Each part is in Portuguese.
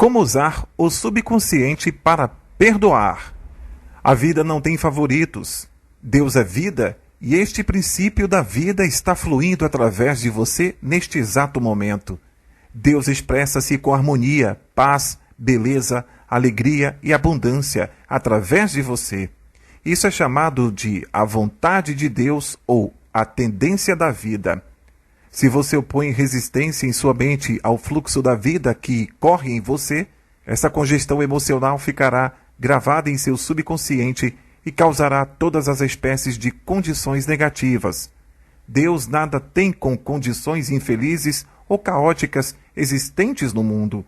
Como usar o subconsciente para perdoar? A vida não tem favoritos. Deus é vida e este princípio da vida está fluindo através de você neste exato momento. Deus expressa-se com harmonia, paz, beleza, alegria e abundância através de você. Isso é chamado de a vontade de Deus ou a tendência da vida. Se você opõe resistência em sua mente ao fluxo da vida que corre em você, essa congestão emocional ficará gravada em seu subconsciente e causará todas as espécies de condições negativas. Deus nada tem com condições infelizes ou caóticas existentes no mundo.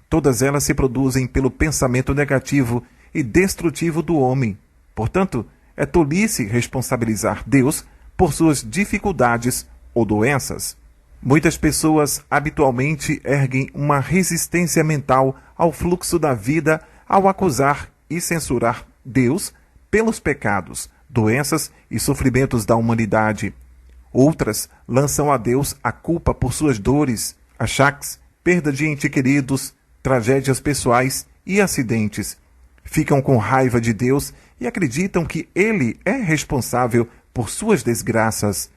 Todas elas se produzem pelo pensamento negativo e destrutivo do homem. Portanto, é tolice responsabilizar Deus por suas dificuldades ou doenças. Muitas pessoas habitualmente erguem uma resistência mental ao fluxo da vida ao acusar e censurar Deus pelos pecados, doenças e sofrimentos da humanidade. Outras lançam a Deus a culpa por suas dores, achaques, perda de entes queridos, tragédias pessoais e acidentes. Ficam com raiva de Deus e acreditam que Ele é responsável por suas desgraças.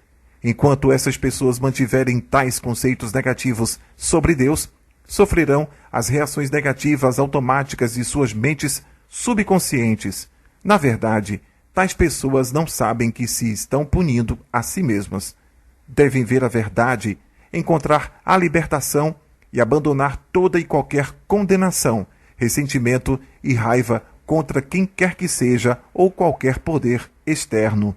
Enquanto essas pessoas mantiverem tais conceitos negativos sobre Deus, sofrerão as reações negativas automáticas de suas mentes subconscientes. Na verdade, tais pessoas não sabem que se estão punindo a si mesmas. Devem ver a verdade, encontrar a libertação e abandonar toda e qualquer condenação, ressentimento e raiva contra quem quer que seja ou qualquer poder externo.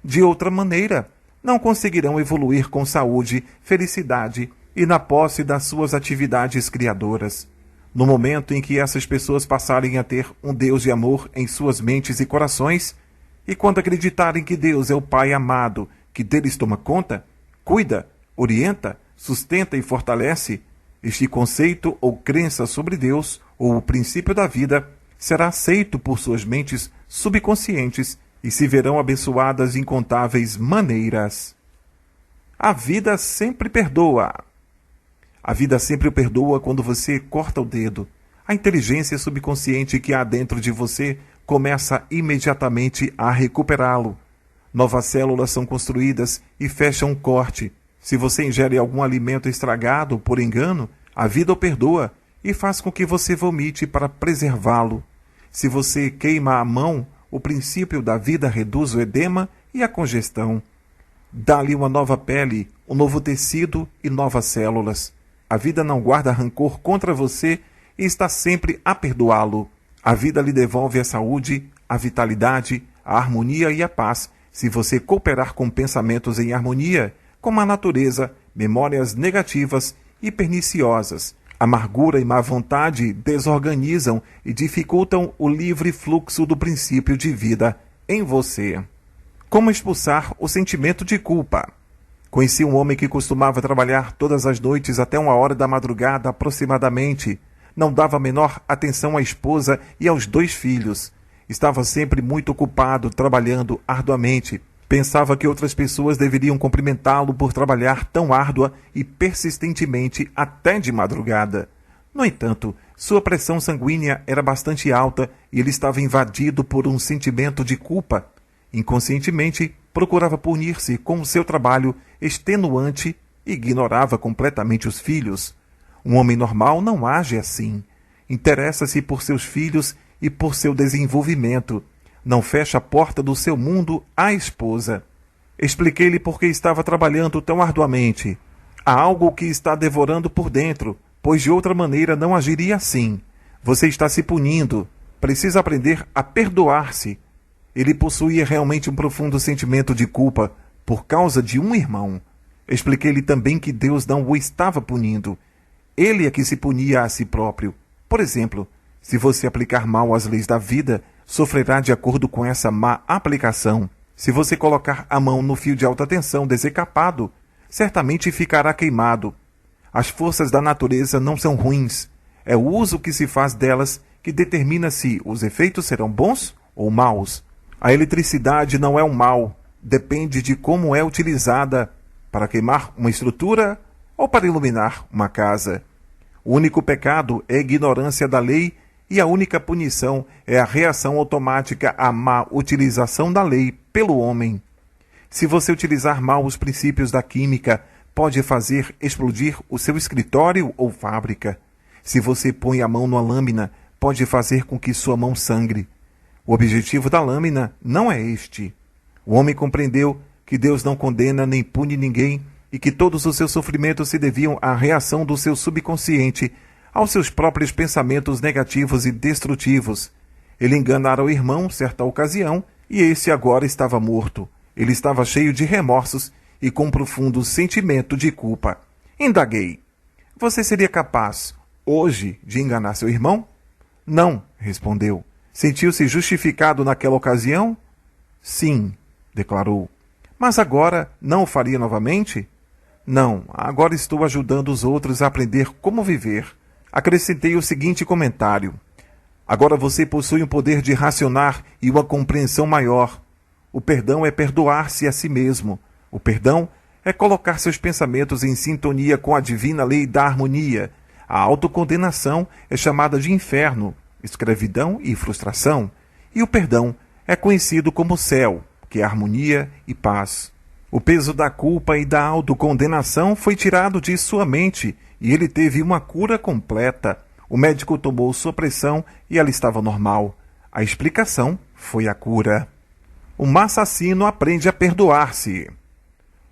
De outra maneira, não conseguirão evoluir com saúde, felicidade e na posse das suas atividades criadoras. No momento em que essas pessoas passarem a ter um Deus de amor em suas mentes e corações, e quando acreditarem que Deus é o Pai amado, que deles toma conta, cuida, orienta, sustenta e fortalece, este conceito ou crença sobre Deus, ou o princípio da vida, será aceito por suas mentes subconscientes e se verão abençoadas de incontáveis maneiras. A vida sempre perdoa. A vida sempre o perdoa quando você corta o dedo. A inteligência subconsciente que há dentro de você começa imediatamente a recuperá-lo. Novas células são construídas e fecham um corte. Se você ingere algum alimento estragado por engano, a vida o perdoa e faz com que você vomite para preservá-lo. Se você queima a mão, o princípio da vida reduz o edema e a congestão. Dá-lhe uma nova pele, um novo tecido e novas células. A vida não guarda rancor contra você e está sempre a perdoá-lo. A vida lhe devolve a saúde, a vitalidade, a harmonia e a paz, se você cooperar com pensamentos em harmonia, como a natureza, memórias negativas e perniciosas. Amargura e má vontade desorganizam e dificultam o livre fluxo do princípio de vida em você. Como expulsar o sentimento de culpa? Conheci um homem que costumava trabalhar todas as noites até 1 hora da madrugada aproximadamente. Não dava a menor atenção à esposa e aos 2 filhos. Estava sempre muito ocupado, trabalhando arduamente. Pensava que outras pessoas deveriam cumprimentá-lo por trabalhar tão árdua e persistentemente até de madrugada. No entanto, sua pressão sanguínea era bastante alta e ele estava invadido por um sentimento de culpa. Inconscientemente, procurava punir-se com o seu trabalho extenuante e ignorava completamente os filhos. Um homem normal não age assim. Interessa-se por seus filhos e por seu desenvolvimento. Não fecha a porta do seu mundo à esposa. Expliquei-lhe por que estava trabalhando tão arduamente. Há algo que está devorando por dentro, pois de outra maneira não agiria assim. Você está se punindo. Precisa aprender a perdoar-se. Ele possuía realmente um profundo sentimento de culpa por causa de um irmão. Expliquei-lhe também que Deus não o estava punindo. Ele é que se punia a si próprio. Por exemplo, se você aplicar mal as leis da vida, sofrerá de acordo com essa má aplicação. Se você colocar a mão no fio de alta tensão desencapado, certamente ficará queimado. As forças da natureza não são ruins. É o uso que se faz delas que determina se os efeitos serão bons ou maus. A eletricidade não é um mal. Depende de como é utilizada, para queimar uma estrutura ou para iluminar uma casa. O único pecado é a ignorância da lei e a única punição é a reação automática à má utilização da lei pelo homem. Se você utilizar mal os princípios da química, pode fazer explodir o seu escritório ou fábrica. Se você põe a mão numa lâmina, pode fazer com que sua mão sangre. O objetivo da lâmina não é este. O homem compreendeu que Deus não condena nem pune ninguém e que todos os seus sofrimentos se deviam à reação do seu subconsciente aos seus próprios pensamentos negativos e destrutivos. Ele enganara o irmão certa ocasião e esse agora estava morto. Ele estava cheio de remorsos e com um profundo sentimento de culpa. Indaguei: você seria capaz, hoje, de enganar seu irmão? Não, respondeu. Sentiu-se justificado naquela ocasião? Sim, declarou. Mas agora não o faria novamente? Não, agora estou ajudando os outros a aprender como viver. Acrescentei o seguinte comentário: agora você possui um poder de racionar e uma compreensão maior. O perdão é perdoar-se a si mesmo. O perdão é colocar seus pensamentos em sintonia com a divina lei da harmonia. A autocondenação é chamada de inferno, escravidão e frustração. E o perdão é conhecido como céu, que é harmonia e paz. O peso da culpa e da autocondenação foi tirado de sua mente e ele teve uma cura completa. O médico tomou sua pressão e ela estava normal. A explicação foi a cura. Um assassino aprende a perdoar-se.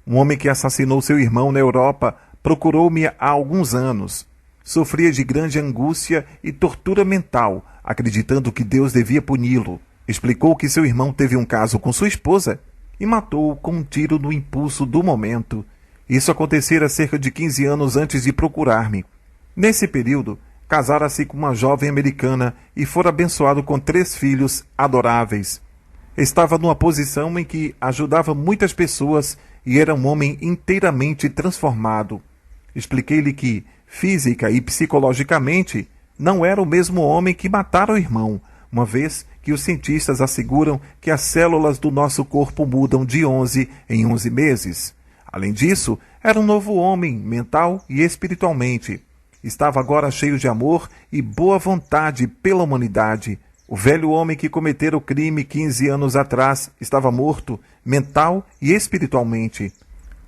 Um homem que assassinou seu irmão na Europa procurou-me há alguns anos. Sofria de grande angústia e tortura mental, acreditando que Deus devia puni-lo. Explicou que seu irmão teve um caso com sua esposa e matou-o com um tiro no impulso do momento. Isso acontecera cerca de 15 anos antes de procurar-me. Nesse período, casara-se com uma jovem americana e fora abençoado com 3 filhos adoráveis. Estava numa posição em que ajudava muitas pessoas e era um homem inteiramente transformado. Expliquei-lhe que, física e psicologicamente, não era o mesmo homem que matara o irmão, uma vez que os cientistas asseguram que as células do nosso corpo mudam de 11 em 11 meses. Além disso, era um novo homem, mental e espiritualmente. Estava agora cheio de amor e boa vontade pela humanidade. O velho homem que cometera o crime 15 anos atrás estava morto, mental e espiritualmente.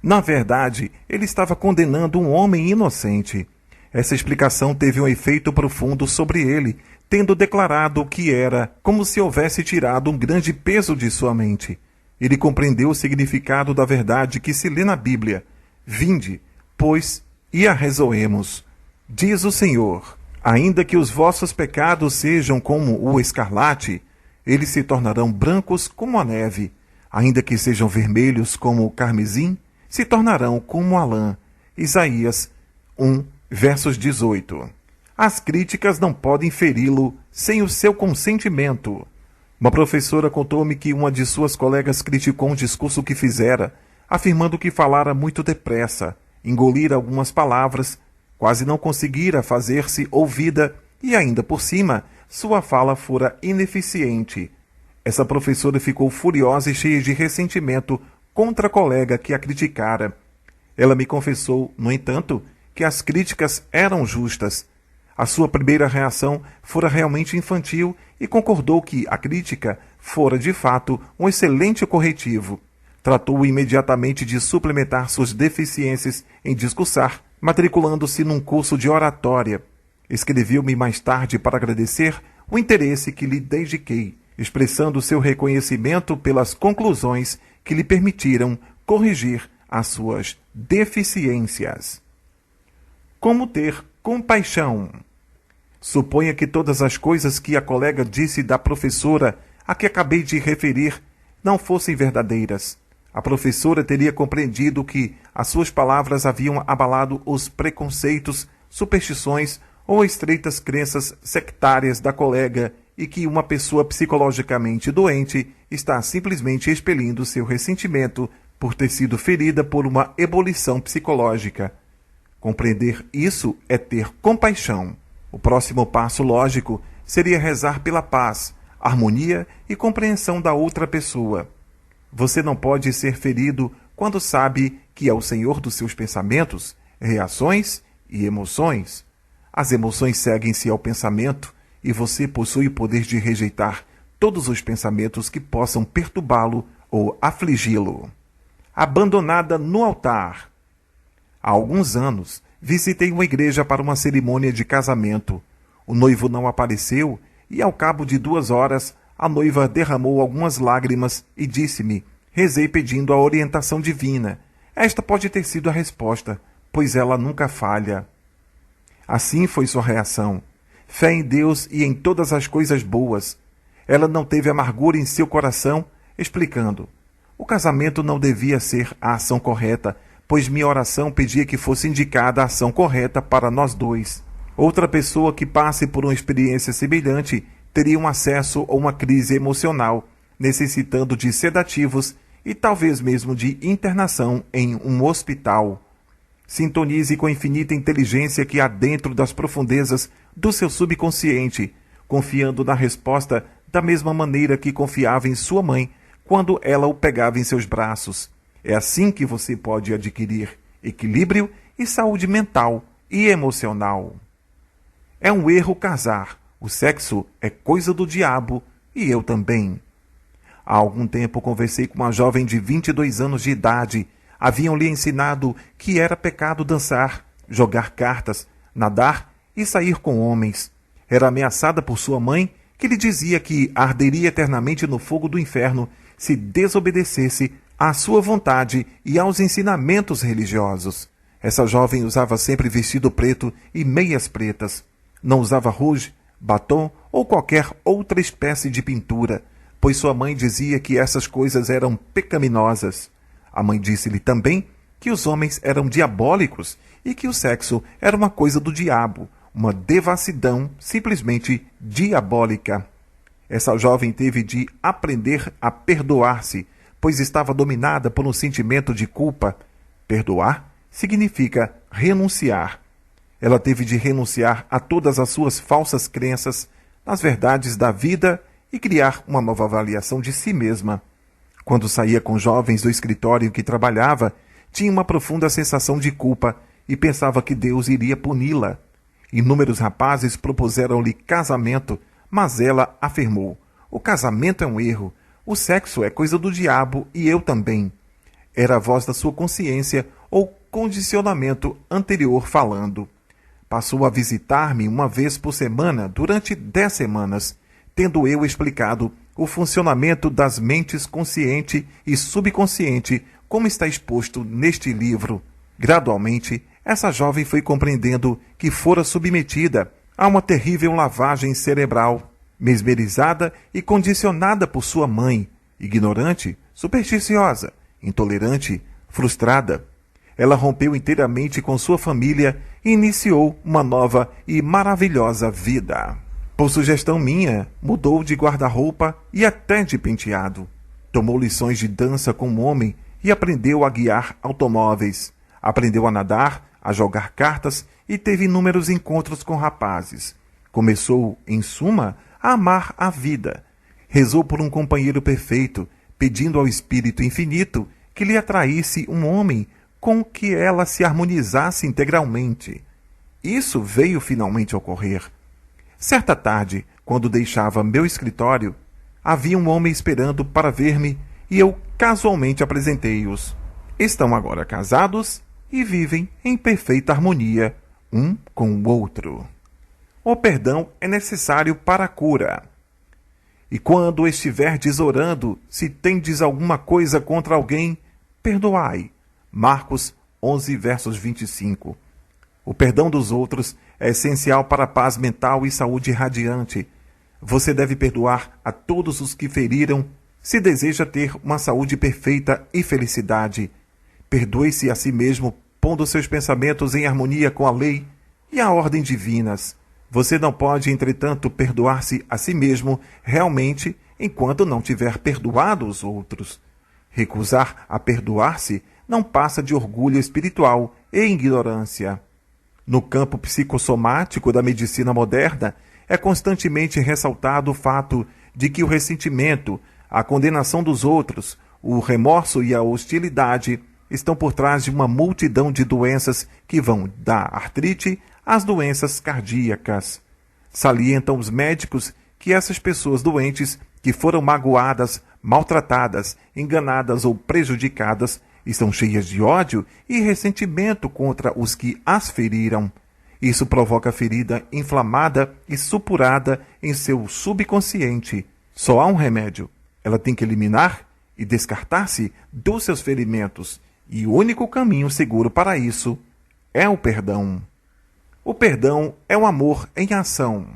Na verdade, ele estava condenando um homem inocente. Essa explicação teve um efeito profundo sobre ele, tendo declarado que era como se houvesse tirado um grande peso de sua mente. Ele compreendeu o significado da verdade que se lê na Bíblia. Vinde, pois, e arrezoemos. Diz o Senhor: ainda que os vossos pecados sejam como o escarlate, eles se tornarão brancos como a neve. Ainda que sejam vermelhos como o carmesim, se tornarão como a lã. Isaías 1, versos 18. As críticas não podem feri-lo sem o seu consentimento. Uma professora contou-me que uma de suas colegas criticou um discurso que fizera, afirmando que falara muito depressa, engolira algumas palavras, quase não conseguira fazer-se ouvida e, ainda por cima, sua fala fora ineficiente. Essa professora ficou furiosa e cheia de ressentimento contra a colega que a criticara. Ela me confessou, no entanto, que as críticas eram justas. A sua primeira reação fora realmente infantil e concordou que a crítica fora, de fato, um excelente corretivo. Tratou imediatamente de suplementar suas deficiências em discursar, matriculando-se num curso de oratória. Escreveu-me mais tarde para agradecer o interesse que lhe dediquei, expressando seu reconhecimento pelas conclusões que lhe permitiram corrigir as suas deficiências. Como ter compaixão? Suponha que todas as coisas que a colega disse da professora a que acabei de referir não fossem verdadeiras. A professora teria compreendido que as suas palavras haviam abalado os preconceitos, superstições ou estreitas crenças sectárias da colega e que uma pessoa psicologicamente doente está simplesmente expelindo seu ressentimento por ter sido ferida por uma ebulição psicológica. Compreender isso é ter compaixão. O próximo passo lógico seria rezar pela paz, harmonia e compreensão da outra pessoa. Você não pode ser ferido quando sabe que é o senhor dos seus pensamentos, reações e emoções. As emoções seguem-se ao pensamento e você possui o poder de rejeitar todos os pensamentos que possam perturbá-lo ou afligi-lo. Abandonada no altar. Há alguns anos, visitei uma igreja para uma cerimônia de casamento. O noivo não apareceu e, ao cabo de 2 horas, a noiva derramou algumas lágrimas e disse-me: rezei pedindo a orientação divina. Esta pode ter sido a resposta, pois ela nunca falha. Assim foi sua reação. Fé em Deus e em todas as coisas boas. Ela não teve amargura em seu coração, explicando: o casamento não devia ser a ação correta, pois minha oração pedia que fosse indicada a ação correta para nós dois. Outra pessoa que passe por uma experiência semelhante teria um acesso ou uma crise emocional, necessitando de sedativos e talvez mesmo de internação em um hospital. Sintonize com a infinita inteligência que há dentro das profundezas do seu subconsciente, confiando na resposta da mesma maneira que confiava em sua mãe quando ela o pegava em seus braços. É assim que você pode adquirir equilíbrio e saúde mental e emocional. É um erro casar. O sexo é coisa do diabo e eu também. Há algum tempo conversei com uma jovem de 22 anos de idade. Haviam-lhe ensinado que era pecado dançar, jogar cartas, nadar e sair com homens. Era ameaçada por sua mãe, que lhe dizia que arderia eternamente no fogo do inferno se desobedecesse à sua vontade e aos ensinamentos religiosos. Essa jovem usava sempre vestido preto e meias pretas. Não usava rouge, batom ou qualquer outra espécie de pintura, pois sua mãe dizia que essas coisas eram pecaminosas. A mãe disse-lhe também que os homens eram diabólicos e que o sexo era uma coisa do diabo, uma devassidão simplesmente diabólica. Essa jovem teve de aprender a perdoar-se, pois estava dominada por um sentimento de culpa. Perdoar significa renunciar. Ela teve de renunciar a todas as suas falsas crenças nas verdades da vida e criar uma nova avaliação de si mesma. Quando saía com jovens do escritório em que trabalhava, tinha uma profunda sensação de culpa e pensava que Deus iria puni-la. Inúmeros rapazes propuseram-lhe casamento, mas ela afirmou: o casamento é um erro, o sexo é coisa do diabo e eu também. Era a voz da sua consciência ou condicionamento anterior falando. Passou a visitar-me uma vez por semana durante 10 semanas, tendo eu explicado o funcionamento das mentes consciente e subconsciente, como está exposto neste livro. Gradualmente, essa jovem foi compreendendo que fora submetida a uma terrível lavagem cerebral, mesmerizada e condicionada por sua mãe, ignorante, supersticiosa, intolerante, frustrada. Ela rompeu inteiramente com sua família e iniciou uma nova e maravilhosa vida. Por sugestão minha, mudou de guarda-roupa e até de penteado. Tomou lições de dança com um homem e aprendeu a guiar automóveis. Aprendeu a nadar, a jogar cartas e teve inúmeros encontros com rapazes. Começou, em suma, a amar a vida. Rezou por um companheiro perfeito, pedindo ao Espírito Infinito que lhe atraísse um homem com que ela se harmonizasse integralmente. Isso veio finalmente ocorrer. Certa tarde, quando deixava meu escritório, havia um homem esperando para ver-me e eu casualmente apresentei-os. Estão agora casados e vivem em perfeita harmonia um com o outro. O perdão é necessário para a cura. E quando estiverdes orando, se tendes alguma coisa contra alguém, perdoai. Marcos 11, versos 25. O perdão dos outros é essencial para a paz mental e saúde radiante. Você deve perdoar a todos os que feriram, se deseja ter uma saúde perfeita e felicidade. Perdoe-se a si mesmo, pondo seus pensamentos em harmonia com a lei e a ordem divinas. Você não pode, entretanto, perdoar-se a si mesmo realmente enquanto não tiver perdoado os outros. Recusar a perdoar-se não passa de orgulho espiritual e ignorância. No campo psicossomático da medicina moderna, é constantemente ressaltado o fato de que o ressentimento, a condenação dos outros, o remorso e a hostilidade estão por trás de uma multidão de doenças que vão da artrite as doenças cardíacas. Salientam os médicos que essas pessoas doentes que foram magoadas, maltratadas, enganadas ou prejudicadas estão cheias de ódio e ressentimento contra os que as feriram. Isso provoca ferida inflamada e supurada em seu subconsciente. Só há um remédio. Ela tem que eliminar e descartar-se dos seus ferimentos. E o único caminho seguro para isso é o perdão. O perdão é o amor em ação.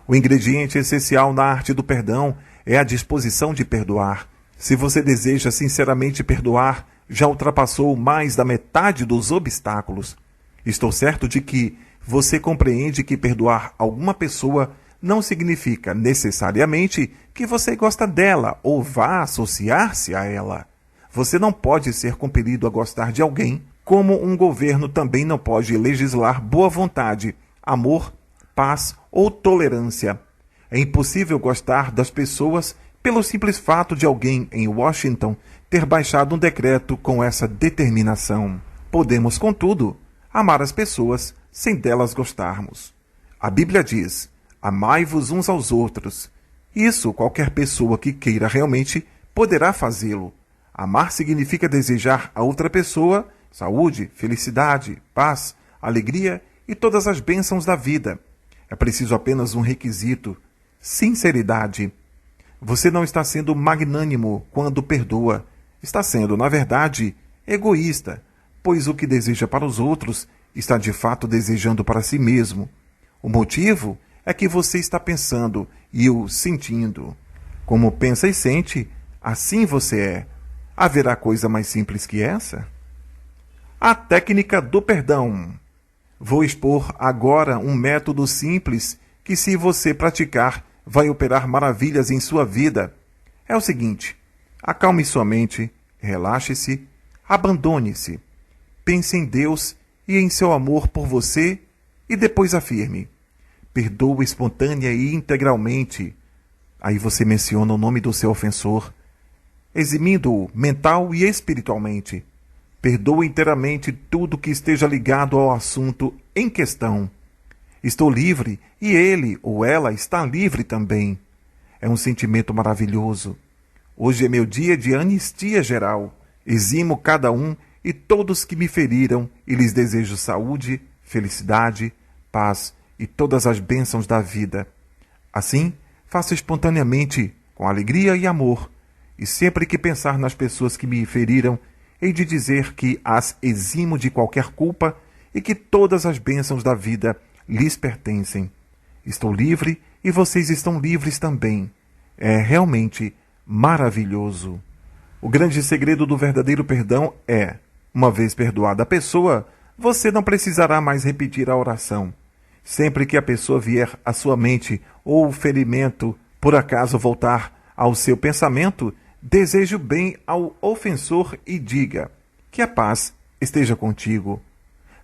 O ingrediente essencial na arte do perdão é a disposição de perdoar. Se você deseja sinceramente perdoar, já ultrapassou mais da metade dos obstáculos. Estou certo de que você compreende que perdoar alguma pessoa não significa necessariamente que você gosta dela ou vá associar-se a ela. Você não pode ser compelido a gostar de alguém, como um governo também não pode legislar boa vontade, amor, paz ou tolerância. É impossível gostar das pessoas pelo simples fato de alguém em Washington ter baixado um decreto com essa determinação. Podemos, contudo, amar as pessoas sem delas gostarmos. A Bíblia diz: amai-vos uns aos outros. Isso qualquer pessoa que queira realmente poderá fazê-lo. Amar significa desejar a outra pessoa saúde, felicidade, paz, alegria e todas as bênçãos da vida. É preciso apenas um requisito: sinceridade. Você não está sendo magnânimo quando perdoa. Está sendo, na verdade, egoísta, pois o que deseja para os outros está de fato desejando para si mesmo. O motivo é que você está pensando e o sentindo. Como pensa e sente, assim você é. Haverá coisa mais simples que essa? A técnica do perdão. Vou expor agora um método simples que, se você praticar, vai operar maravilhas em sua vida. É o seguinte: acalme sua mente, relaxe-se, abandone-se, pense em Deus e em seu amor por você e depois afirme: perdoa espontânea e integralmente. Aí você menciona o nome do seu ofensor, eximindo-o mental e espiritualmente. Perdoa inteiramente tudo que esteja ligado ao assunto em questão. Estou livre e ele ou ela está livre também. É um sentimento maravilhoso. Hoje é meu dia de anistia geral. Eximo cada um e todos que me feriram e lhes desejo saúde, felicidade, paz e todas as bênçãos da vida. Assim, faço espontaneamente, com alegria e amor. E sempre que pensar nas pessoas que me feriram, hei de dizer que as eximo de qualquer culpa e que todas as bênçãos da vida lhes pertencem. Estou livre e vocês estão livres também. É realmente maravilhoso. O grande segredo do verdadeiro perdão é: uma vez perdoada a pessoa, você não precisará mais repetir a oração. Sempre que a pessoa vier à sua mente ou o ferimento por acaso voltar ao seu pensamento, deseje o bem ao ofensor e diga: que a paz esteja contigo.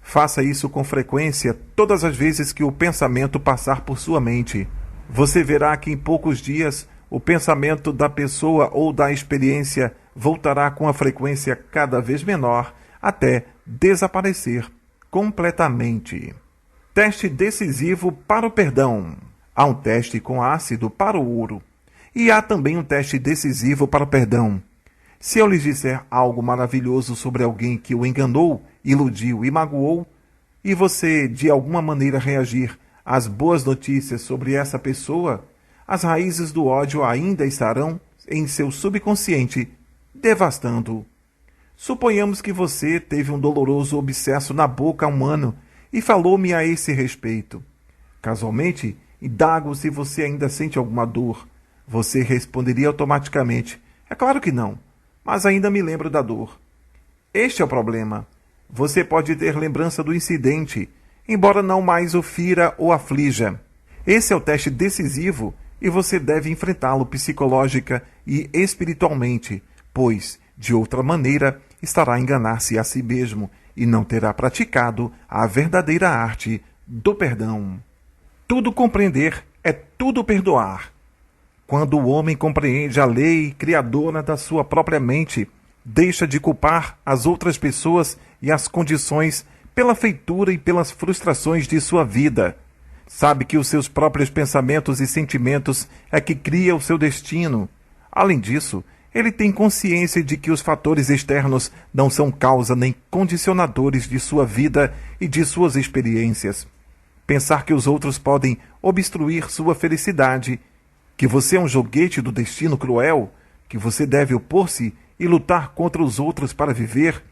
Faça isso com frequência todas as vezes que o pensamento passar por sua mente. Você verá que em poucos dias o pensamento da pessoa ou da experiência voltará com a frequência cada vez menor até desaparecer completamente. Teste decisivo para o perdão. Há um teste com ácido para o ouro. E há também um teste decisivo para o perdão. Se eu lhes disser algo maravilhoso sobre alguém que o enganou, iludiu e magoou, e você de alguma maneira reagir às boas notícias sobre essa pessoa, as raízes do ódio ainda estarão em seu subconsciente, devastando-o. Suponhamos que você teve um doloroso obsesso na boca há um ano e falou-me a esse respeito. Casualmente, indago se você ainda sente alguma dor. Você responderia automaticamente: é claro que não, mas ainda me lembro da dor. Este é o problema. Você pode ter lembrança do incidente, embora não mais o fira ou aflija. Esse é o teste decisivo e você deve enfrentá-lo psicológica e espiritualmente, pois, de outra maneira, estará a enganar-se a si mesmo e não terá praticado a verdadeira arte do perdão. Tudo compreender é tudo perdoar. Quando o homem compreende a lei criadora da sua própria mente, deixa de culpar as outras pessoas e as condições pela feitura e pelas frustrações de sua vida. Sabe que os seus próprios pensamentos e sentimentos é que cria o seu destino. Além disso, ele tem consciência de que os fatores externos não são causa nem condicionadores de sua vida e de suas experiências. Pensar que os outros podem obstruir sua felicidade, que você é um joguete do destino cruel, que você deve opor-se e lutar contra os outros para viver,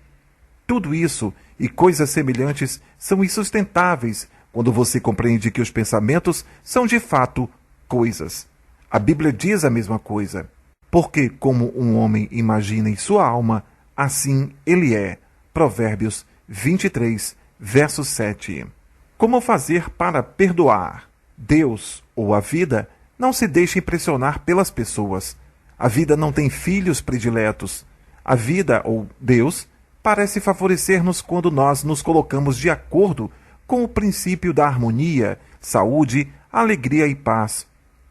tudo isso e coisas semelhantes são insustentáveis quando você compreende que os pensamentos são de fato coisas. A Bíblia diz a mesma coisa. Porque como um homem imagina em sua alma, assim ele é. Provérbios 23, verso 7. Como fazer para perdoar? Deus, ou a vida, não se deixa impressionar pelas pessoas. A vida não tem filhos prediletos. A vida, ou Deus, parece favorecer-nos quando nós nos colocamos de acordo com o princípio da harmonia, saúde, alegria e paz.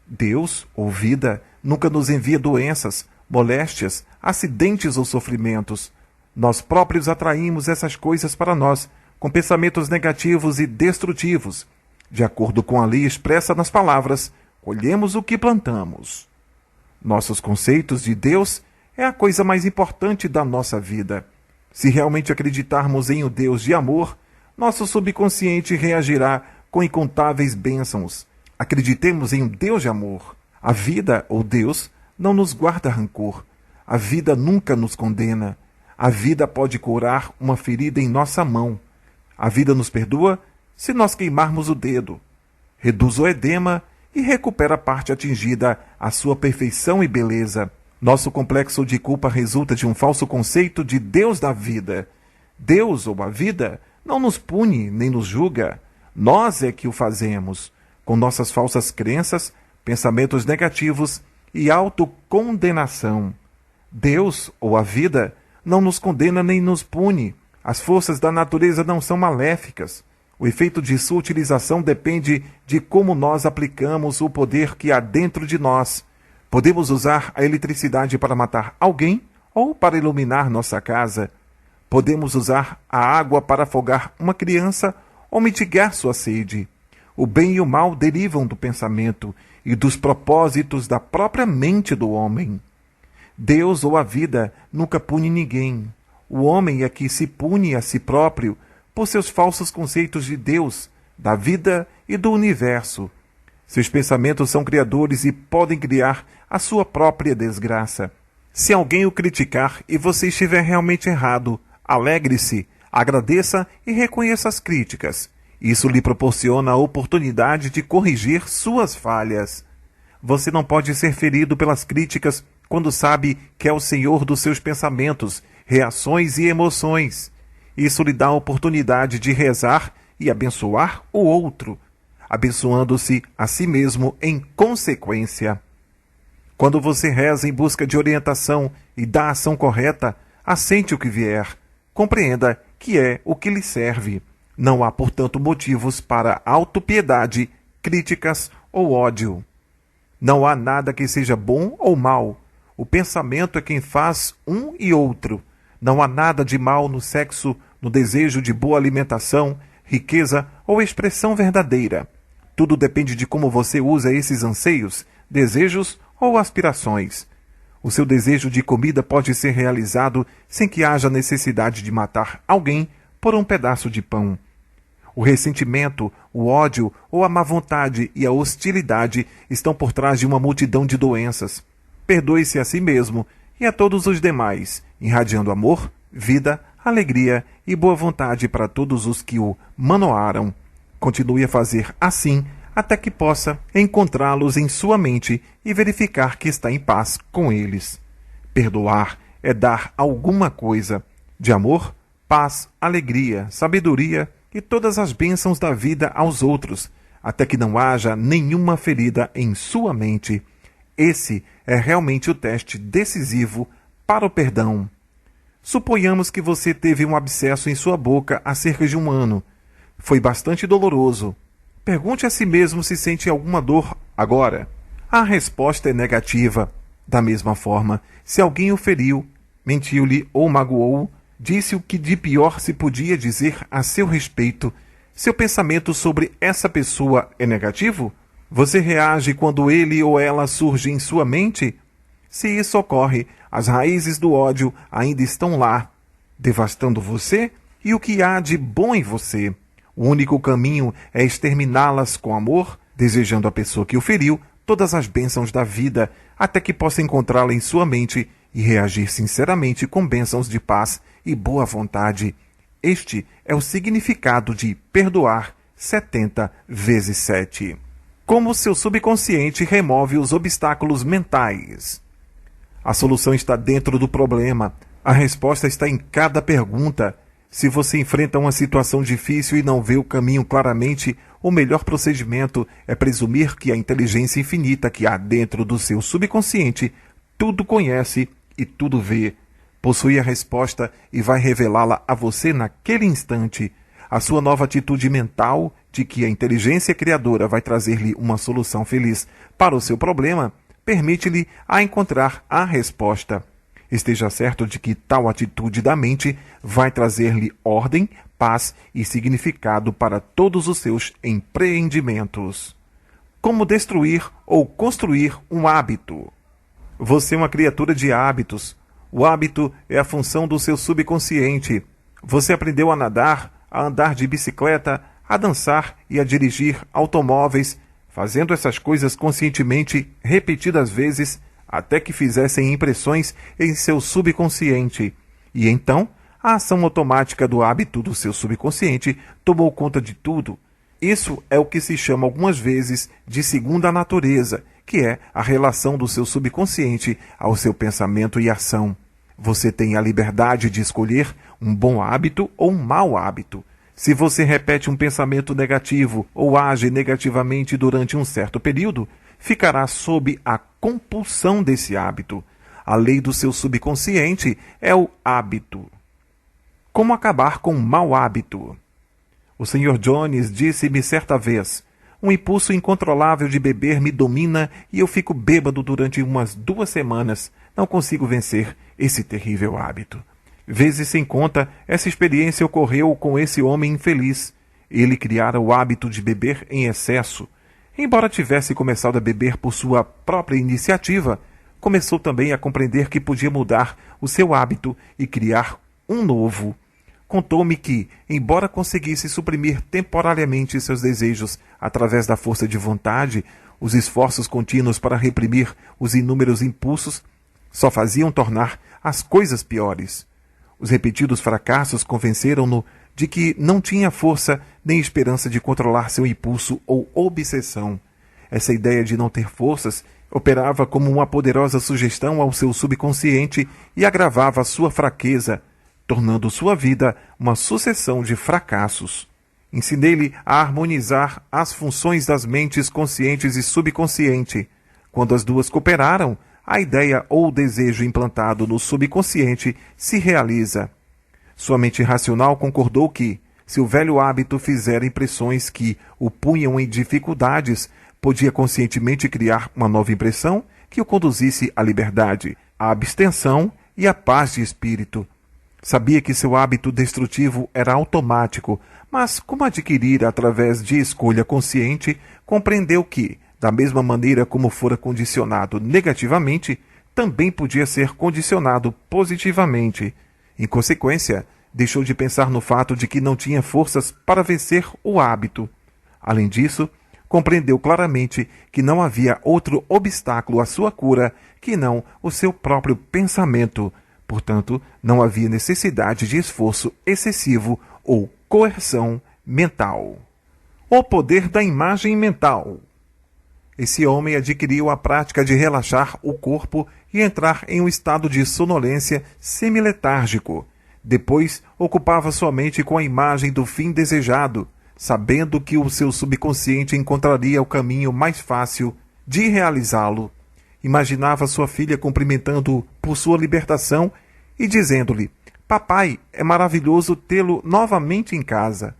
Deus, ou vida, nunca nos envia doenças, moléstias, acidentes ou sofrimentos. Nós próprios atraímos essas coisas para nós, com pensamentos negativos e destrutivos. De acordo com a lei expressa nas palavras, colhemos o que plantamos. Nossos conceitos de Deus é a coisa mais importante da nossa vida. Se realmente acreditarmos em um Deus de amor, nosso subconsciente reagirá com incontáveis bênçãos. Acreditemos em um Deus de amor. A vida, ou Deus, não nos guarda rancor. A vida nunca nos condena. A vida pode curar uma ferida em nossa mão. A vida nos perdoa se nós queimarmos o dedo. Reduz o edema e recupera a parte atingida à sua perfeição e beleza. Nosso complexo de culpa resulta de um falso conceito de Deus da vida. Deus, ou a vida, não nos pune nem nos julga. Nós é que o fazemos, com nossas falsas crenças, pensamentos negativos e autocondenação. Deus, ou a vida, não nos condena nem nos pune. As forças da natureza não são maléficas. O efeito de sua utilização depende de como nós aplicamos o poder que há dentro de nós. Podemos usar a eletricidade para matar alguém ou para iluminar nossa casa. Podemos usar a água para afogar uma criança ou mitigar sua sede. O bem e o mal derivam do pensamento e dos propósitos da própria mente do homem. Deus ou a vida nunca pune ninguém. O homem é que se pune a si próprio por seus falsos conceitos de Deus, da vida e do universo. Seus pensamentos são criadores e podem criar a sua própria desgraça. Se alguém o criticar e você estiver realmente errado, alegre-se, agradeça e reconheça as críticas. Isso lhe proporciona a oportunidade de corrigir suas falhas. Você não pode ser ferido pelas críticas quando sabe que é o senhor dos seus pensamentos, reações e emoções. Isso lhe dá a oportunidade de rezar e abençoar o outro, abençoando-se a si mesmo em consequência. Quando você reza em busca de orientação e da ação correta, aceite o que vier. Compreenda que é o que lhe serve. Não há, portanto, motivos para autopiedade, críticas ou ódio. Não há nada que seja bom ou mal. O pensamento é quem faz um e outro. Não há nada de mal no sexo, no desejo de boa alimentação, riqueza ou expressão verdadeira. Tudo depende de como você usa esses anseios, desejos ou aspirações. O seu desejo de comida pode ser realizado sem que haja necessidade de matar alguém por um pedaço de pão. O ressentimento, o ódio ou a má vontade e a hostilidade estão por trás de uma multidão de doenças. Perdoe-se a si mesmo e a todos os demais, irradiando amor, vida, alegria e boa vontade para todos os que o manoaram. Continue a fazer assim até que possa encontrá-los em sua mente e verificar que está em paz com eles. Perdoar é dar alguma coisa de amor, paz, alegria, sabedoria e todas as bênçãos da vida aos outros, até que não haja nenhuma ferida em sua mente. Esse é realmente o teste decisivo para o perdão. Suponhamos que você teve um abscesso em sua boca há cerca de um ano. Foi bastante doloroso. Pergunte a si mesmo se sente alguma dor agora. A resposta é negativa. Da mesma forma, se alguém o feriu, mentiu-lhe ou magoou, disse o que de pior se podia dizer a seu respeito. Seu pensamento sobre essa pessoa é negativo? Você reage quando ele ou ela surge em sua mente? Se isso ocorre, as raízes do ódio ainda estão lá, devastando você e o que há de bom em você. O único caminho é exterminá-las com amor, desejando à pessoa que o feriu todas as bênçãos da vida, até que possa encontrá-la em sua mente e reagir sinceramente com bênçãos de paz e boa vontade. Este é o significado de perdoar 70 vezes 7. Como seu subconsciente remove os obstáculos mentais? A solução está dentro do problema. A resposta está em cada pergunta. Se você enfrenta uma situação difícil e não vê o caminho claramente, o melhor procedimento é presumir que a inteligência infinita que há dentro do seu subconsciente tudo conhece e tudo vê. Possui a resposta e vai revelá-la a você naquele instante. A sua nova atitude mental de que a inteligência criadora vai trazer-lhe uma solução feliz para o seu problema permite-lhe a encontrar a resposta. Esteja certo de que tal atitude da mente vai trazer-lhe ordem, paz e significado para todos os seus empreendimentos. Como destruir ou construir um hábito? Você é uma criatura de hábitos. O hábito é a função do seu subconsciente. Você aprendeu a nadar, a andar de bicicleta, a dançar e a dirigir automóveis, fazendo essas coisas conscientemente repetidas vezes, até que fizessem impressões em seu subconsciente. E então, a ação automática do hábito do seu subconsciente tomou conta de tudo. Isso é o que se chama algumas vezes de segunda natureza, que é a relação do seu subconsciente ao seu pensamento e ação. Você tem a liberdade de escolher um bom hábito ou um mau hábito. Se você repete um pensamento negativo ou age negativamente durante um certo período, ficará sob a compulsão desse hábito. A lei do seu subconsciente é o hábito. Como acabar com um mau hábito? O Sr. Jones disse-me certa vez: um impulso incontrolável de beber me domina e eu fico bêbado durante umas 2 semanas. Não consigo vencer esse terrível hábito. Vezes sem conta, essa experiência ocorreu com esse homem infeliz. Ele criara o hábito de beber em excesso. Embora tivesse começado a beber por sua própria iniciativa, começou também a compreender que podia mudar o seu hábito e criar um novo. Contou-me que, embora conseguisse suprimir temporariamente seus desejos através da força de vontade, os esforços contínuos para reprimir os inúmeros impulsos só faziam tornar as coisas piores. Os repetidos fracassos convenceram-no de que não tinha força nem esperança de controlar seu impulso ou obsessão. Essa ideia de não ter forças operava como uma poderosa sugestão ao seu subconsciente e agravava sua fraqueza, tornando sua vida uma sucessão de fracassos. Ensinei-lhe a harmonizar as funções das mentes conscientes e subconsciente. Quando as duas cooperaram, a ideia ou o desejo implantado no subconsciente se realiza. Sua mente racional concordou que, se o velho hábito fizer impressões que o punham em dificuldades, podia conscientemente criar uma nova impressão que o conduzisse à liberdade, à abstenção e à paz de espírito. Sabia que seu hábito destrutivo era automático, mas como adquirir através de escolha consciente, compreendeu que, da mesma maneira como fora condicionado negativamente, também podia ser condicionado positivamente. Em consequência, deixou de pensar no fato de que não tinha forças para vencer o hábito. Além disso, compreendeu claramente que não havia outro obstáculo à sua cura que não o seu próprio pensamento. Portanto, não havia necessidade de esforço excessivo ou coerção mental. O poder da imagem mental. Esse homem adquiriu a prática de relaxar o corpo e entrar em um estado de sonolência semiletárgico. Depois, ocupava sua mente com a imagem do fim desejado, sabendo que o seu subconsciente encontraria o caminho mais fácil de realizá-lo. Imaginava sua filha cumprimentando-o por sua libertação e dizendo-lhe: "Papai, é maravilhoso tê-lo novamente em casa."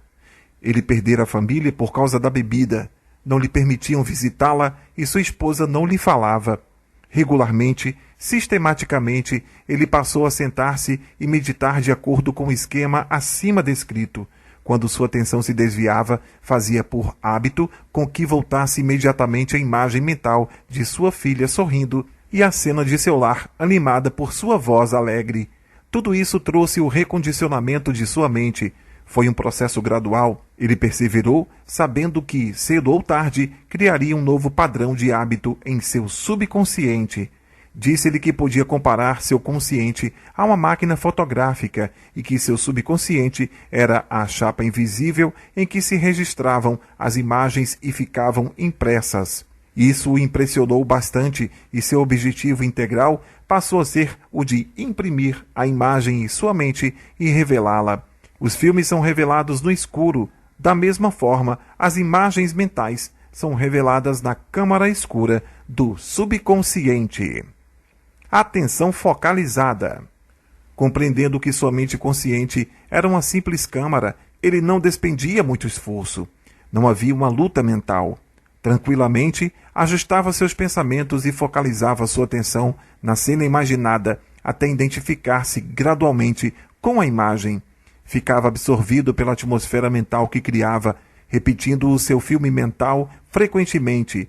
Ele perdera a família por causa da bebida. Não lhe permitiam visitá-la e sua esposa não lhe falava. Regularmente, Sistematicamente, ele passou a sentar-se e meditar de acordo com o esquema acima descrito. Quando sua atenção se desviava, fazia por hábito com que voltasse imediatamente à imagem mental de sua filha sorrindo e à cena de seu lar animada por sua voz alegre. Tudo isso trouxe o recondicionamento de sua mente. Foi um processo gradual. Ele perseverou, sabendo que, cedo ou tarde, criaria um novo padrão de hábito em seu subconsciente. Disse-lhe que podia comparar seu consciente a uma máquina fotográfica e que seu subconsciente era a chapa invisível em que se registravam as imagens e ficavam impressas. Isso o impressionou bastante e seu objetivo integral passou a ser o de imprimir a imagem em sua mente e revelá-la. Os filmes são revelados no escuro. Da mesma forma, as imagens mentais são reveladas na câmara escura do subconsciente. Atenção focalizada. Compreendendo que sua mente consciente era uma simples câmara, ele não despendia muito esforço. Não havia uma luta mental. Tranquilamente, ajustava seus pensamentos e focalizava sua atenção na cena imaginada até identificar-se gradualmente com a imagem. Ficava absorvido pela atmosfera mental que criava, repetindo o seu filme mental frequentemente.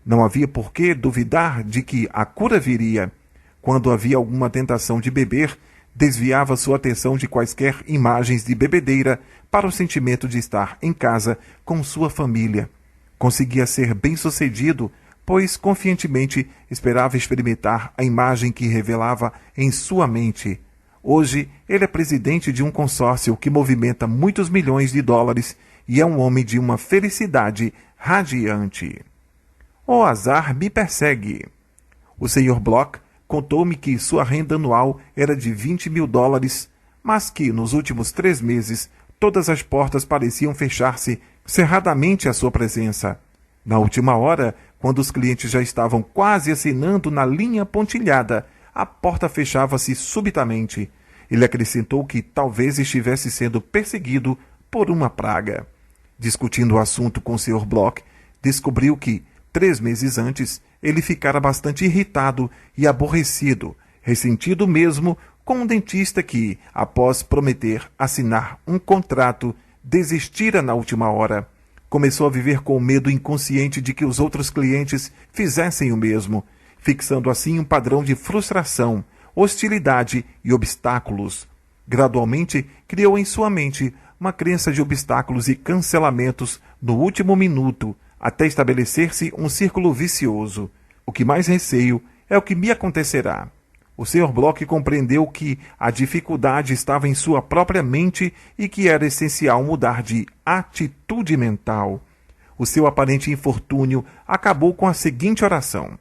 Não havia por que duvidar de que a cura viria. Quando havia alguma tentação de beber, desviava sua atenção de quaisquer imagens de bebedeira para o sentimento de estar em casa com sua família. Conseguia ser bem-sucedido, pois confiantemente esperava experimentar a imagem que revelava em sua mente. Hoje, ele é presidente de um consórcio que movimenta muitos milhões de dólares e é um homem de uma felicidade radiante. O azar me persegue. O Sr. Bloch contou-me que sua renda anual era de $20.000, mas que, nos últimos 3 meses, todas as portas pareciam fechar-se cerradamente à sua presença. Na última hora, quando os clientes já estavam quase assinando na linha pontilhada, a porta fechava-se subitamente. Ele acrescentou que talvez estivesse sendo perseguido por uma praga. Discutindo o assunto com o Sr. Bloch, descobriu que, 3 meses antes, ele ficara bastante irritado e aborrecido, ressentido mesmo com um dentista que, após prometer assinar um contrato, desistira na última hora. Começou a viver com o medo inconsciente de que os outros clientes fizessem o mesmo, fixando assim um padrão de frustração, hostilidade e obstáculos. Gradualmente, criou em sua mente uma crença de obstáculos e cancelamentos no último minuto, até estabelecer-se um círculo vicioso. O que mais receio é o que me acontecerá. O Sr. Bloch compreendeu que a dificuldade estava em sua própria mente e que era essencial mudar de atitude mental. O seu aparente infortúnio acabou com a seguinte oração: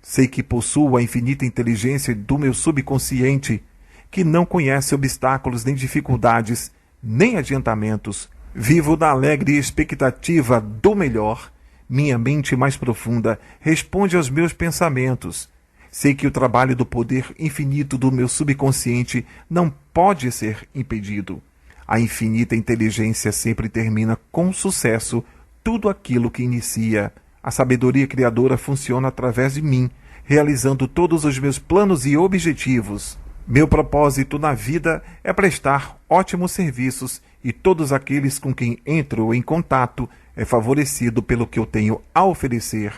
sei que possuo a infinita inteligência do meu subconsciente, que não conhece obstáculos nem dificuldades, nem adiantamentos. Vivo na alegre expectativa do melhor. Minha mente mais profunda responde aos meus pensamentos. Sei que o trabalho do poder infinito do meu subconsciente não pode ser impedido. A infinita inteligência sempre termina com sucesso tudo aquilo que inicia. A sabedoria criadora funciona através de mim, realizando todos os meus planos e objetivos. Meu propósito na vida é prestar ótimos serviços e todos aqueles com quem entro em contato é favorecido pelo que eu tenho a oferecer.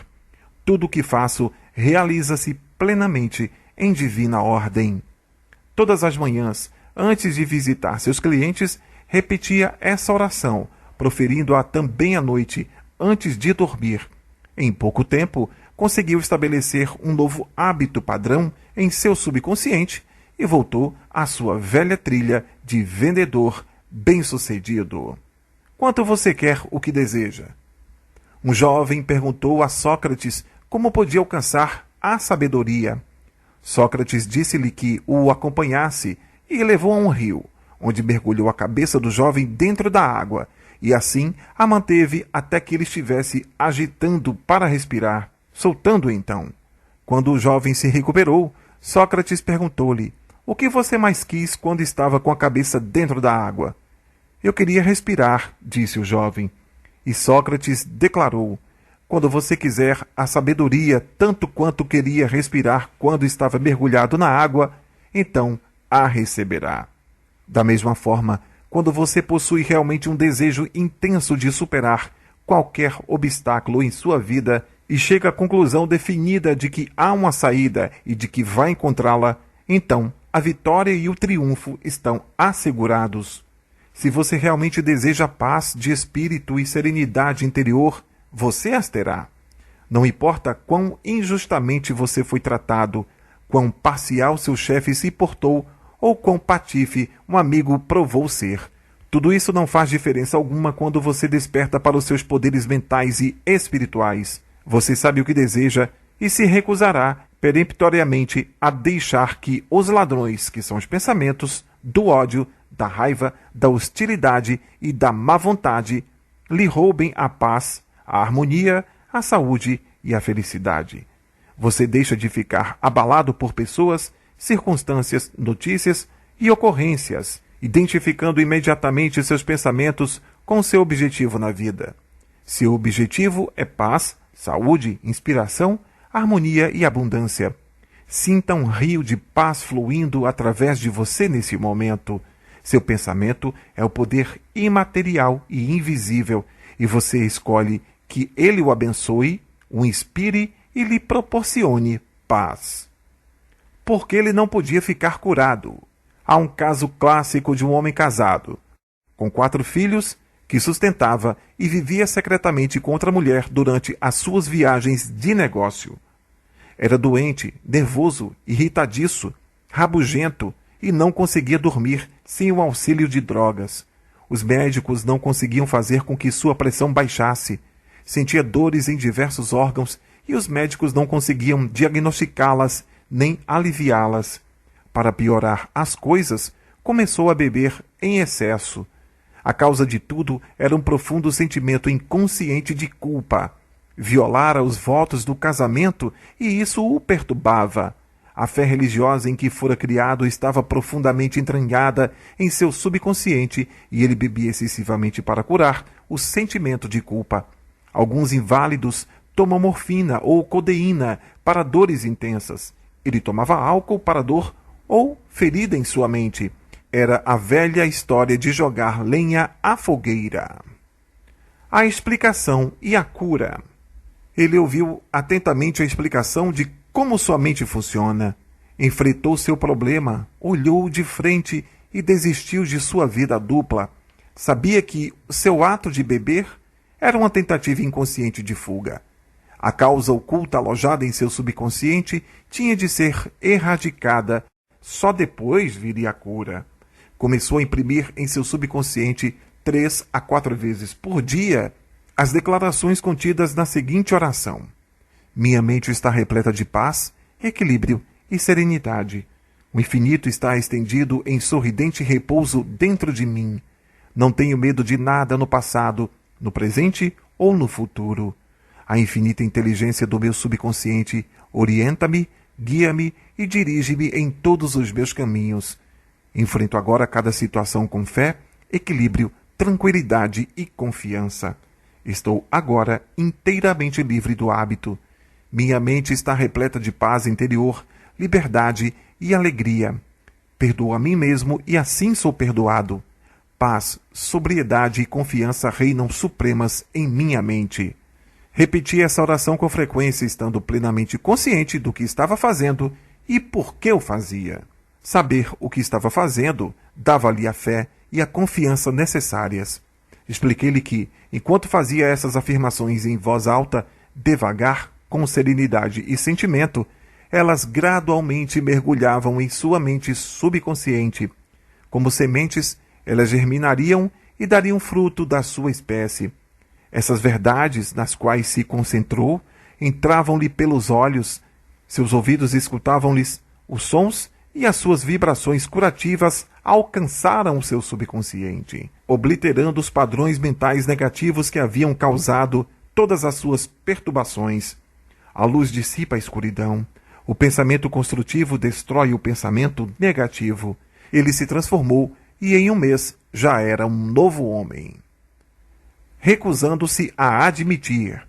Tudo o que faço realiza-se plenamente em divina ordem. Todas as manhãs, antes de visitar seus clientes, repetia essa oração, proferindo-a também à noite, antes de dormir. Em pouco tempo, conseguiu estabelecer um novo hábito padrão em seu subconsciente e voltou à sua velha trilha de vendedor bem-sucedido. Quanto você quer o que deseja? Um jovem perguntou a Sócrates como podia alcançar a sabedoria. Sócrates disse-lhe que o acompanhasse e levou a um rio, onde mergulhou a cabeça do jovem dentro da água, e assim a manteve até que ele estivesse agitando para respirar, soltando-o então. Quando o jovem se recuperou, Sócrates perguntou-lhe: o que você mais quis quando estava com a cabeça dentro da água? Eu queria respirar, disse o jovem. E Sócrates declarou: Quando você quiser a sabedoria tanto quanto queria respirar quando estava mergulhado na água, então a receberá. Da mesma forma, quando você possui realmente um desejo intenso de superar qualquer obstáculo em sua vida e chega à conclusão definida de que há uma saída e de que vai encontrá-la, então a vitória e o triunfo estão assegurados. Se você realmente deseja paz de espírito e serenidade interior, você as terá. Não importa quão injustamente você foi tratado, quão parcial seu chefe se portou ou quão patife um amigo provou ser. Tudo isso não faz diferença alguma quando você desperta para os seus poderes mentais e espirituais. Você sabe o que deseja e se recusará peremptoriamente a deixar que os ladrões, que são os pensamentos, do ódio, da raiva, da hostilidade e da má vontade, lhe roubem a paz, a harmonia, a saúde e a felicidade. Você deixa de ficar abalado por pessoas, circunstâncias, notícias e ocorrências, identificando imediatamente seus pensamentos com seu objetivo na vida. Seu objetivo é paz, saúde, inspiração, harmonia e abundância. Sinta um rio de paz fluindo através de você nesse momento. Seu pensamento é o poder imaterial e invisível, e você escolhe que ele o abençoe, o inspire e lhe proporcione paz. Porque ele não podia ficar curado. Há um caso clássico de um homem casado, com 4 filhos, que sustentava e vivia secretamente com outra mulher durante as suas viagens de negócio. Era doente, nervoso, irritadiço, rabugento e não conseguia dormir sem o auxílio de drogas. Os médicos não conseguiam fazer com que sua pressão baixasse. Sentia dores em diversos órgãos e os médicos não conseguiam diagnosticá-las nem aliviá-las. Para piorar as coisas, começou a beber em excesso. A causa de tudo era um profundo sentimento inconsciente de culpa. Violara os votos do casamento e isso o perturbava. A fé religiosa em que fora criado estava profundamente entranhada em seu subconsciente e ele bebia excessivamente para curar o sentimento de culpa. Alguns inválidos tomam morfina ou codeína para dores intensas. Ele tomava álcool para dor ou ferida em sua mente. Era a velha história de jogar lenha à fogueira. A explicação e a cura. Ele ouviu atentamente a explicação de como sua mente funciona. Enfrentou seu problema, olhou de frente e desistiu de sua vida dupla. Sabia que seu ato de beber era uma tentativa inconsciente de fuga. A causa oculta alojada em seu subconsciente tinha de ser erradicada. Só depois viria a cura. Começou a imprimir em seu subconsciente 3 a 4 vezes por dia as declarações contidas na seguinte oração: minha mente está repleta de paz, equilíbrio e serenidade. O infinito está estendido em sorridente repouso dentro de mim. Não tenho medo de nada no passado, no presente ou no futuro. A infinita inteligência do meu subconsciente orienta-me, guia-me e dirige-me em todos os meus caminhos. Enfrento agora cada situação com fé, equilíbrio, tranquilidade e confiança. Estou agora inteiramente livre do hábito. Minha mente está repleta de paz interior, liberdade e alegria. Perdoo a mim mesmo e assim sou perdoado. Paz, sobriedade e confiança reinam supremas em minha mente. Repeti essa oração com frequência, estando plenamente consciente do que estava fazendo e por que o fazia. Saber o que estava fazendo dava-lhe a fé e a confiança necessárias. Expliquei-lhe que, enquanto fazia essas afirmações em voz alta, devagar, com serenidade e sentimento, elas gradualmente mergulhavam em sua mente subconsciente. Como sementes, elas germinariam e dariam fruto da sua espécie. Essas verdades, nas quais se concentrou, entravam-lhe pelos olhos, seus ouvidos escutavam-lhes os sons e as suas vibrações curativas alcançaram o seu subconsciente, obliterando os padrões mentais negativos que haviam causado todas as suas perturbações. A luz dissipa a escuridão. O pensamento construtivo destrói o pensamento negativo. Ele se transformou e em um mês já era um novo homem. Recusando-se a admitir.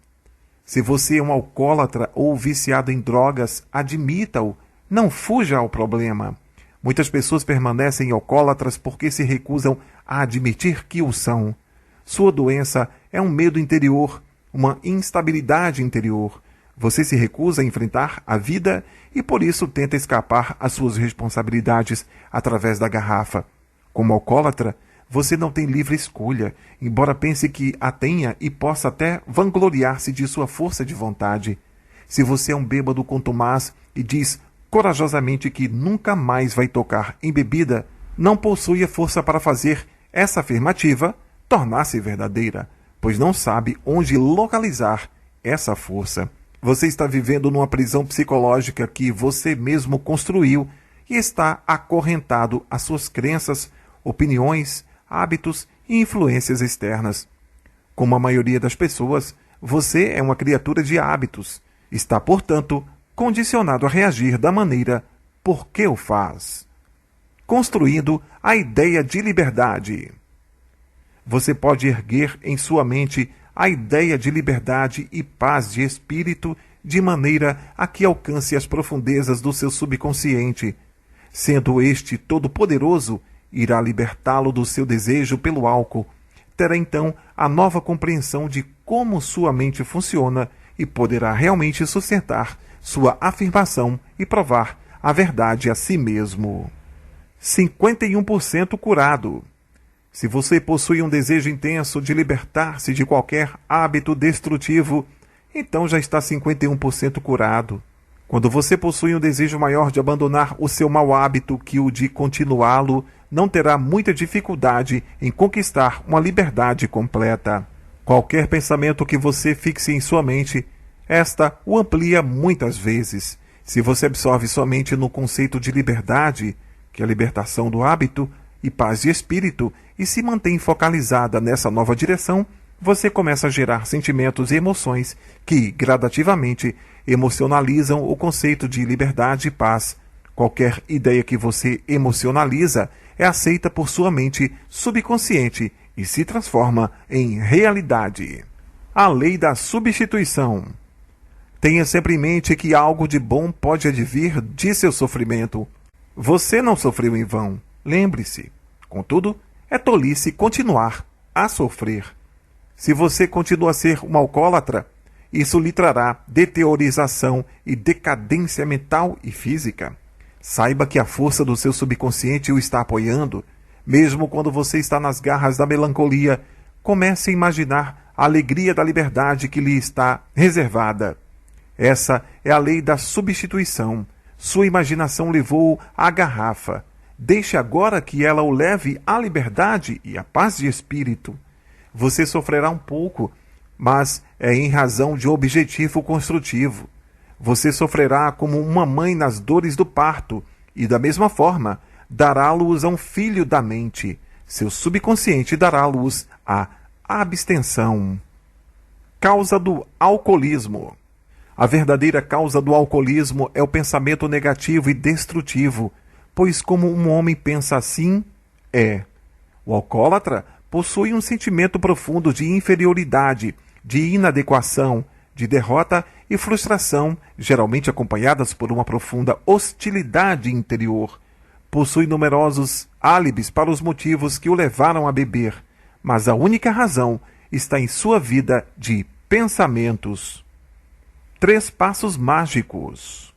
Se você é um alcoólatra ou viciado em drogas, admita-o, não fuja ao problema. Muitas pessoas permanecem alcoólatras porque se recusam a admitir que o são. Sua doença é um medo interior, uma instabilidade interior. Você se recusa a enfrentar a vida e por isso tenta escapar às suas responsabilidades através da garrafa. Como alcoólatra, você não tem livre escolha, embora pense que a tenha e possa até vangloriar-se de sua força de vontade. Se você é um bêbado contumaz e diz corajosamente que nunca mais vai tocar em bebida, não possui a força para fazer essa afirmativa tornar-se verdadeira, pois não sabe onde localizar essa força. Você está vivendo numa prisão psicológica que você mesmo construiu e está acorrentado às suas crenças, opiniões, hábitos e influências externas. Como a maioria das pessoas, você é uma criatura de hábitos. Está, portanto, condicionado a reagir da maneira por que o faz. Construindo a ideia de liberdade. Você pode erguer em sua mente a ideia de liberdade e paz de espírito de maneira a que alcance as profundezas do seu subconsciente. Sendo este todo-poderoso, irá libertá-lo do seu desejo pelo álcool. Terá então a nova compreensão de como sua mente funciona e poderá realmente sustentar sua afirmação e provar a verdade a si mesmo. 51% curado. Se você possui um desejo intenso de libertar-se de qualquer hábito destrutivo, então já está 51% curado. Quando você possui um desejo maior de abandonar o seu mau hábito que o de continuá-lo, não terá muita dificuldade em conquistar uma liberdade completa. Qualquer pensamento que você fixe em sua mente, esta o amplia muitas vezes. Se você absorve somente no conceito de liberdade, que é a libertação do hábito, e paz de espírito, e se mantém focalizada nessa nova direção, você começa a gerar sentimentos e emoções que, gradativamente, emocionalizam o conceito de liberdade e paz. Qualquer ideia que você emocionaliza é aceita por sua mente subconsciente e se transforma em realidade. A lei da substituição. Tenha sempre em mente que algo de bom pode advir de seu sofrimento. Você não sofreu em vão. Lembre-se. Contudo, é tolice continuar a sofrer. Se você continua a ser um alcoólatra, isso lhe trará deteriorização e decadência mental e física. Saiba que a força do seu subconsciente o está apoiando. Mesmo quando você está nas garras da melancolia, comece a imaginar a alegria da liberdade que lhe está reservada. Essa é a lei da substituição. Sua imaginação levou-o à garrafa. Deixe agora que ela o leve à liberdade e à paz de espírito. Você sofrerá um pouco, mas é em razão de um objetivo construtivo. Você sofrerá como uma mãe nas dores do parto, e da mesma forma, dará luz a um filho da mente. Seu subconsciente dará luz à abstenção. Causa do alcoolismo. A verdadeira causa do alcoolismo é o pensamento negativo e destrutivo, pois como um homem pensa assim, é. O alcoólatra possui um sentimento profundo de inferioridade, de inadequação, de derrota e frustração, geralmente acompanhadas por uma profunda hostilidade interior. Possui numerosos álibis para os motivos que o levaram a beber, mas a única razão está em sua vida de pensamentos. 3 passos mágicos.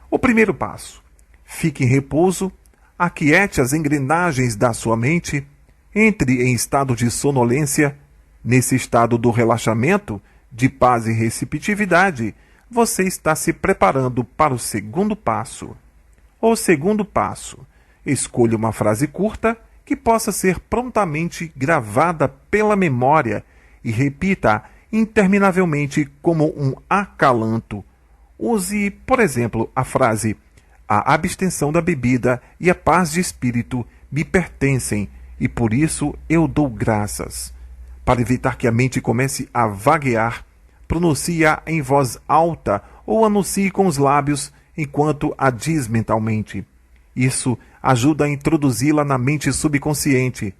O primeiro passo. Fique em repouso, aquiete as engrenagens da sua mente, entre em estado de sonolência. Nesse estado do relaxamento, de paz e receptividade, você está se preparando para o segundo passo. O segundo passo. Escolha uma frase curta que possa ser prontamente gravada pela memória e repita-a interminavelmente como um acalanto. Use, por exemplo, a frase: a abstenção da bebida e a paz de espírito me pertencem e por isso eu dou graças. Para evitar que a mente comece a vaguear, pronuncie-a em voz alta ou anuncie com os lábios enquanto a diz mentalmente. Isso ajuda a introduzi-la na mente subconsciente.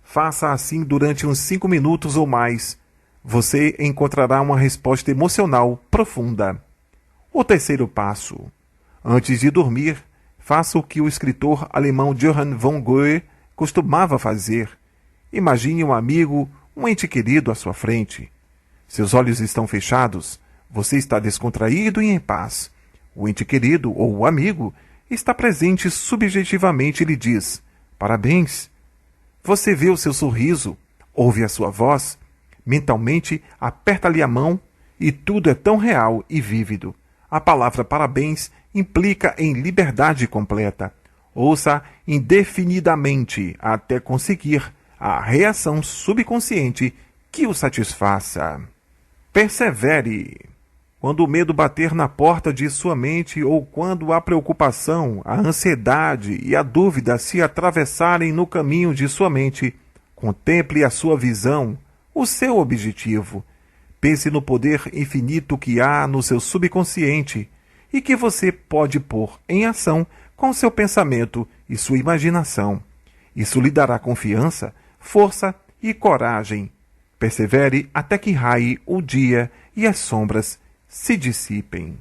Faça assim durante uns 5 minutos ou mais. você encontrará uma resposta emocional profunda. O terceiro passo. Antes de dormir, faça o que o escritor alemão Johann von Goethe costumava fazer. Imagine um amigo, um ente querido à sua frente. Seus olhos estão fechados, você está descontraído e em paz. O ente querido ou o amigo está presente subjetivamente e lhe diz: parabéns. Você vê o seu sorriso, ouve a sua voz, mentalmente aperta-lhe a mão e tudo é tão real e vívido. A palavra parabéns implica em liberdade completa. Ouça indefinidamente até conseguir a reação subconsciente que o satisfaça. Persevere. Quando o medo bater na porta de sua mente ou quando a preocupação, a ansiedade e a dúvida se atravessarem no caminho de sua mente, contemple a sua visão, o seu objetivo. Pense no poder infinito que há no seu subconsciente e que você pode pôr em ação com seu pensamento e sua imaginação. Isso lhe dará confiança, força e coragem. Persevere até que raie o dia e as sombras se dissipem.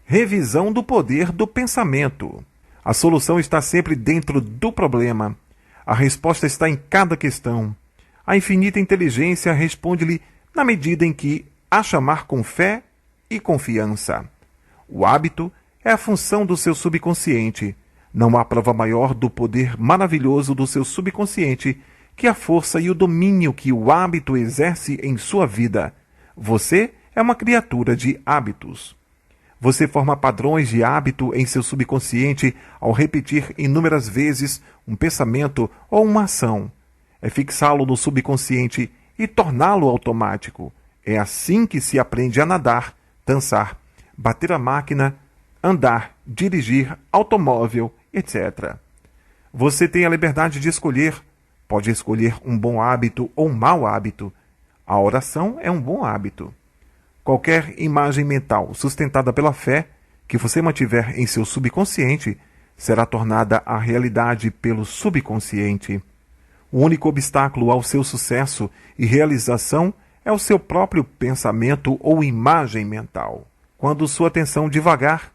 Revisão do poder do pensamento. A solução está sempre dentro do problema. A resposta está em cada questão. A infinita inteligência responde-lhe na medida em que a chamar com fé e confiança. O hábito é a função do seu subconsciente. Não há prova maior do poder maravilhoso do seu subconsciente que a força e o domínio que o hábito exerce em sua vida. Você é uma criatura de hábitos. Você forma padrões de hábito em seu subconsciente ao repetir inúmeras vezes um pensamento ou uma ação. É fixá-lo no subconsciente e torná-lo automático. É assim que se aprende a nadar, dançar, bater a máquina, andar, dirigir, automóvel, etc. Você tem a liberdade de escolher. Pode escolher um bom hábito ou um mau hábito. A oração é um bom hábito. Qualquer imagem mental sustentada pela fé que você mantiver em seu subconsciente será tornada a realidade pelo subconsciente. O único obstáculo ao seu sucesso e realização é o seu próprio pensamento ou imagem mental. Quando sua atenção divagar,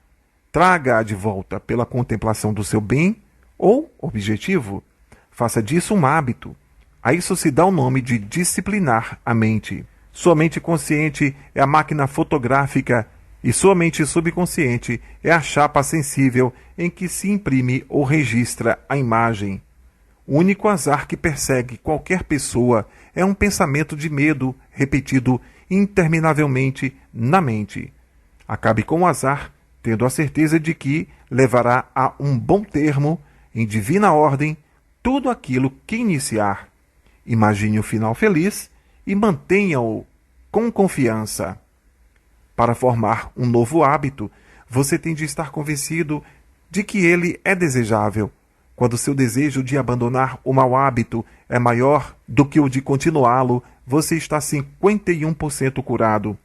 traga-a de volta pela contemplação do seu bem ou objetivo. Faça disso um hábito. A isso se dá o nome de disciplinar a mente. Sua mente consciente é a máquina fotográfica e sua mente subconsciente é a chapa sensível em que se imprime ou registra a imagem. O único azar que persegue qualquer pessoa é um pensamento de medo repetido interminavelmente na mente. Acabe com o azar, tendo a certeza de que levará a um bom termo, em divina ordem, tudo aquilo que iniciar. Imagine o final feliz e mantenha-o com confiança. Para formar um novo hábito, você tem de estar convencido de que ele é desejável. Quando seu desejo de abandonar o mau hábito é maior do que o de continuá-lo, você está 51% curado.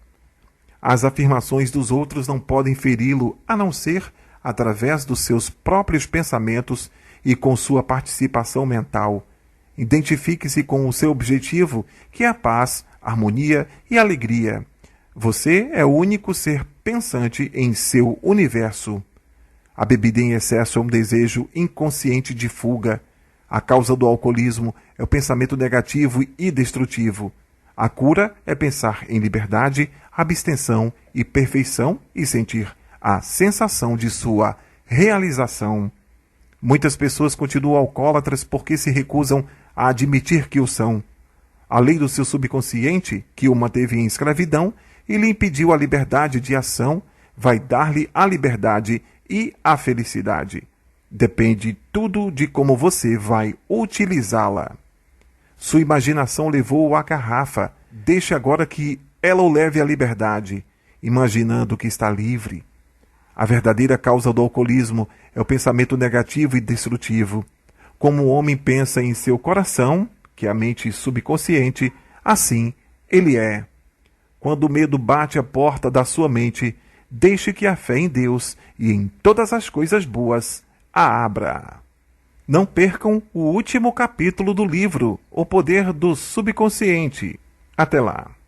As afirmações dos outros não podem feri-lo, a não ser através dos seus próprios pensamentos e com sua participação mental. Identifique-se com o seu objetivo, que é a paz, harmonia e alegria. Você é o único ser pensante em seu universo. A bebida em excesso é um desejo inconsciente de fuga. A causa do alcoolismo é o pensamento negativo e destrutivo. A cura é pensar em liberdade, abstenção e perfeição e sentir a sensação de sua realização. Muitas pessoas continuam alcoólatras porque se recusam a admitir que o são. A lei do seu subconsciente, que o manteve em escravidão e lhe impediu a liberdade de ação, vai dar-lhe a liberdade e a felicidade. Depende tudo de como você vai utilizá-la. Sua imaginação levou-o à garrafa. Deixe agora que ela o leve à liberdade, imaginando que está livre. A verdadeira causa do alcoolismo é o pensamento negativo e destrutivo. Como o homem pensa em seu coração, que é a mente subconsciente, assim ele é. Quando o medo bate à porta da sua mente, deixe que a fé em Deus e em todas as coisas boas a abra. Não percam o último capítulo do livro O Poder do Subconsciente. Até lá!